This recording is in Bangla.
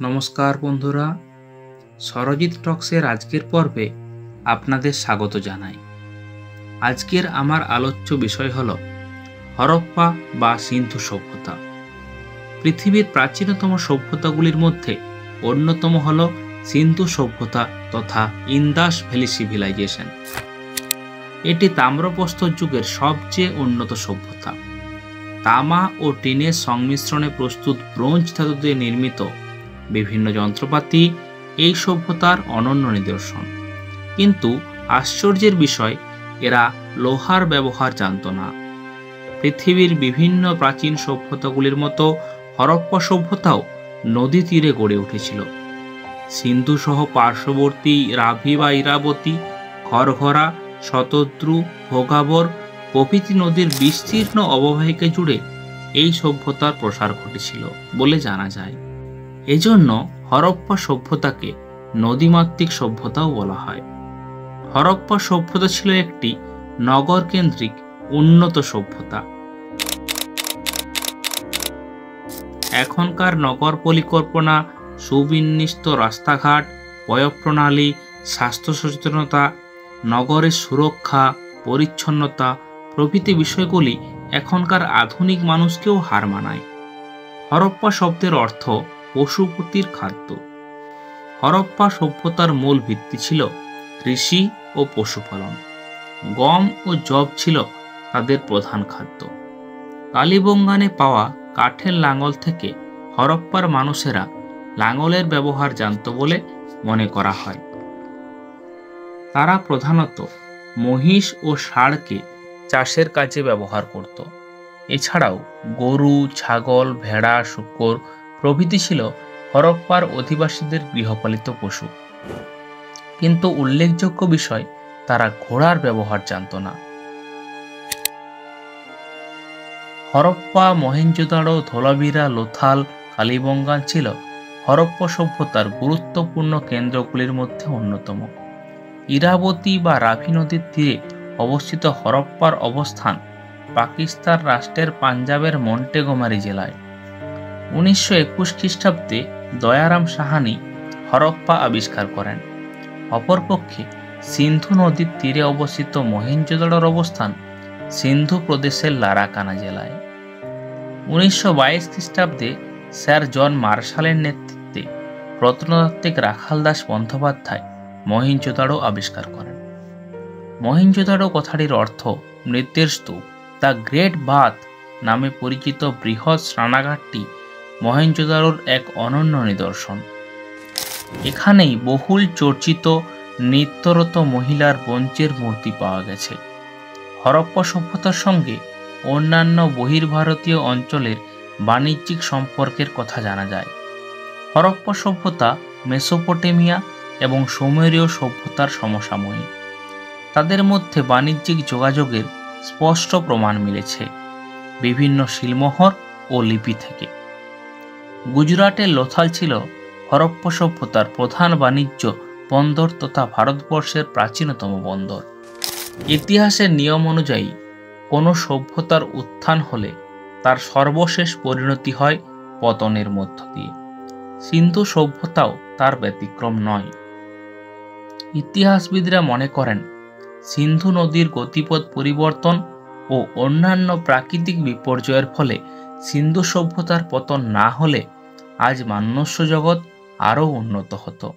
নমস্কার বন্ধুরা, সরজিৎ টক্সের আজকের পর্বে আপনাদের স্বাগত জানাই। আজকের আমার আলোচ্য বিষয় হল হরপ্পা বা সিন্ধু সভ্যতা। পৃথিবীর প্রাচীনতম সভ্যতাগুলির মধ্যে অন্যতম হল সিন্ধু সভ্যতা তথা ইন্দাস ভ্যালি সিভিলাইজেশন। এটি তাম্রপ্রস্তর যুগের সবচেয়ে উন্নত সভ্যতা। তামা ও টিনের সংমিশ্রণে প্রস্তুত ব্রোঞ্জ ধাতু দিয়ে নির্মিত বিভিন্ন যন্ত্রপাতি এই সভ্যতার অনন্য নিদর্শন। কিন্তু আশ্চর্যের বিষয়, এরা লোহার ব্যবহার জানত না। পৃথিবীর বিভিন্ন প্রাচীন সভ্যতাগুলির মতো হরপ্পা সভ্যতাও নদী তীরে গড়ে উঠেছিল। সিন্ধু সহ পার্শ্ববর্তী রাভি বা ইরাবতী, খরঘরা, শতদ্রু, ভোগাবর প্রভৃতি নদীর বিস্তীর্ণ অববাহিকা জুড়ে এই সভ্যতার প্রসার ঘটেছিল বলে জানা যায়। এজন্য হরপ্পা সভ্যতাকে নদীমাতৃক সভ্যতাও বলা হয়। হরপ্পা সভ্যতা ছিল একটি নগর কেন্দ্রিক উন্নত সভ্যতা। এখনকার নগর পরিকল্পনা, সুবিন্যস্ত রাস্তাঘাট, পয়ঃপ্রণালী, স্বাস্থ্য সচেতনতা, নগরের সুরক্ষা, পরিচ্ছন্নতা প্রভৃতি বিষয়গুলি এখনকার আধুনিক মানুষকেও হার মানায়। হরপ্পা শব্দের অর্থ পশুপতির খাদ্য। হরপ্পা সভ্যতার মূল ভিত্তি ছিল কৃষি ও পশুপালন। গম ও যব ছিল তাদের প্রধান খাদ্য। কালিবঙ্গানে পাওয়া কাঠের লাঙল থেকে হরপ্পার মানুষেরা লাঙলের ব্যবহার জানত বলে মনে করা হয়। তারা প্রধানত মহিষ ও ষাঁড়কে চাষের কাজে ব্যবহার করত। এছাড়াও গরু, ছাগল, ভেড়া, শূকর প্রভৃতি ছিল হরপ্পার অধিবাসীদের গৃহপালিত পশু। কিন্তু উল্লেখযোগ্য বিষয়, তারা ঘোড়ার ব্যবহার জানত না। হরপ্পা, মহেঞ্জোদাড়ো, ধোলাভিরা, লোথাল, কালিবঙ্গান ছিল হরপ্পা সভ্যতার গুরুত্বপূর্ণ কেন্দ্রগুলির মধ্যে অন্যতম। ইরাবতী বা রাভি নদীর তীরে অবস্থিত হরপ্পার অবস্থান পাকিস্তান রাষ্ট্রের পাঞ্জাবের মন্টেগোমারি জেলায়। 1921 খ্রিস্টাব্দে দয়ারাম সাহানি হরপ্পা আবিষ্কার করেন। অপরপক্ষে সিন্ধু নদীর তীরে অবস্থিত মহেঞ্জোদাড়োর অবস্থান সিন্ধু প্রদেশের লারাকানা জেলায়। 1922 খ্রিস্টাব্দে স্যার জন মার্শালের নেতৃত্বে প্রত্নতাত্ত্বিক রাখালদাস বন্দ্যোপাধ্যায় মহেঞ্জোদাড়ো আবিষ্কার করেন। মহেঞ্জোদাড়ো কথাটির অর্থ মৃতের স্তূপ। দ্য গ্রেট বাথ নামে পরিচিত বৃহৎ স্নানাগারটি মহেঞ্জোদাড়োর এক অনন্য নিদর্শন। এখানেই বহুল চর্চিত নৃত্যরত মহিলার ব্রোঞ্জের মূর্তি পাওয়া গেছে। হরপ্পা সভ্যতার সঙ্গে অন্যান্য বহির্ভারতীয় অঞ্চলের বাণিজ্যিক সম্পর্কের কথা জানা যায়। হরপ্পা সভ্যতা মেসোপটেমিয়া এবং সুমেরীয় সভ্যতার সমসাময়িক। তাদের মধ্যে বাণিজ্যিক যোগাযোগের স্পষ্ট প্রমাণ মিলেছে বিভিন্ন শিলমোহর ও লিপি থেকে। গুজরাটের লোথাল ছিল হরপ্পা সভ্যতার প্রধান বাণিজ্য বন্দর তথা ভারতবর্ষের প্রাচীনতম বন্দর। ইতিহাসের নিয়ম অনুযায়ী কোনো সভ্যতার উত্থান হলে তার সর্বশেষ পরিণতি হয় পতনের মধ্য দিয়ে। সিন্ধু সভ্যতাও তার ব্যতিক্রম নয়। ইতিহাসবিদরা মনে করেন, সিন্ধু নদীর গতিপথ পরিবর্তন ও অন্যান্য প্রাকৃতিক বিপর্যয়ের ফলে সিন্ধু সভ্যতার পতন না হলে আজ মনুষ্য জগৎ আরও উন্নত হতো।